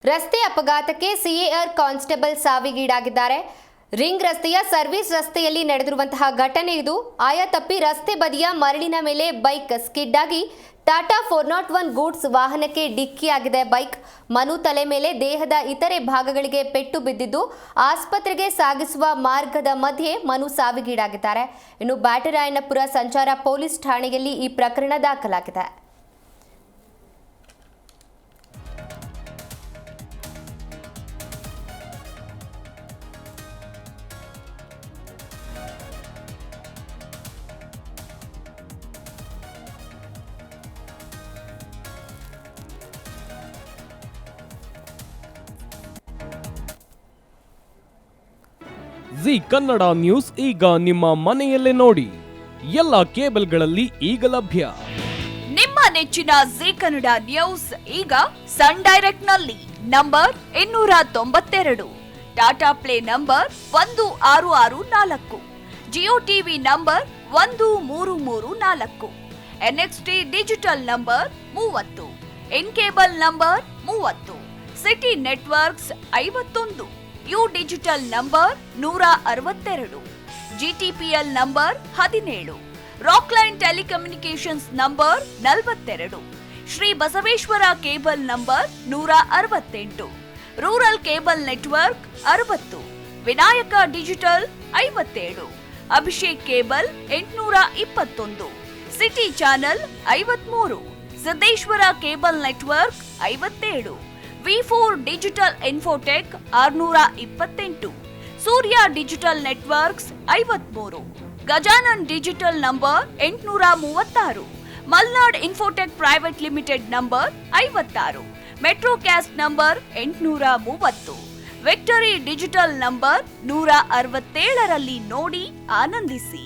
ರಸ್ತೆ ಅಪಘಾತಕ್ಕೆ CAR constable ಸಾವಿಗೀಡಾಗಿದ್ದಾರೆ. Ring ರಸ್ತೆಯ ಸರ್ವಿಸ್ ರಸ್ತೆಯಲ್ಲಿ ನಡೆದಿರುವಂತಹ ಘಟನೆ ಇದು. ಆಯತಪ್ಪಿ ರಸ್ತೆ ಬದಿಯ ಮರಳಿನ ಮೇಲೆ ಬೈಕ್ ಸ್ಕಿಡ್ ಆಗಿ ಟಾಟಾ 401 ಗೂಡ್ಸ್ ವಾಹನಕ್ಕೆ ಡಿಕ್ಕಿಯಾಗಿದೆ. ಬೈಕ್ ಮನು ತಲೆ ಮೇಲೆ ದೇಹದ ಇತರೆ ಭಾಗಗಳಿಗೆ ಪೆಟ್ಟು ಬಿದ್ದಿದ್ದು ಆಸ್ಪತ್ರೆಗೆ ಸಾಗಿಸುವ ಮಾರ್ಗದ ಮಧ್ಯೆ ಮನು ಸಾವಿಗೀಡಾಗಿದ್ದಾರೆ. ಇನ್ನು ಬ್ಯಾಟರಾಯನಪುರ ಸಂಚಾರ ಪೊಲೀಸ್ ಠಾಣೆಯಲ್ಲಿ ಈ ಪ್ರಕರಣ ದಾಖಲಾಗಿದೆ. ಜಿ ಕನ್ನಡ ನ್ಯೂಸ್ ಈಗ ನಿಮ್ಮ ಮನೆಯಲ್ಲೇ ನೋಡಿ. ಎಲ್ಲ ಕೇಬಲ್ಗಳಲ್ಲಿ ಈಗ ಲಭ್ಯ. ನಿಮ್ಮ ನೆಚ್ಚಿನ ಜಿ ಕನ್ನಡ ನ್ಯೂಸ್ ಈಗ ಸನ್ ಡೈರೆಕ್ಟ್ ನಲ್ಲಿ number 292, Tata play number 1664, Jio TV number 1334, NXT digital number 30, N cable number 30, city networks 51, U digital number 162, GTPL number 17, Rockline telecommunications number 42, Shri Basaveshwara cable number 168, rural cable network 60, Vinayaka digital 57, Abhishek cable 821, city channel 53, Siddeshwara cable network 57, V4 digital Infotech 628, ಸೂರ್ಯ digital networks 53, Gajanan digital number 836, Malnad Infotech private limited number 56, Metrocast number 830, Victory digital number 167ರಲ್ಲಿ ನೋಡಿ ಆನಂದಿಸಿ.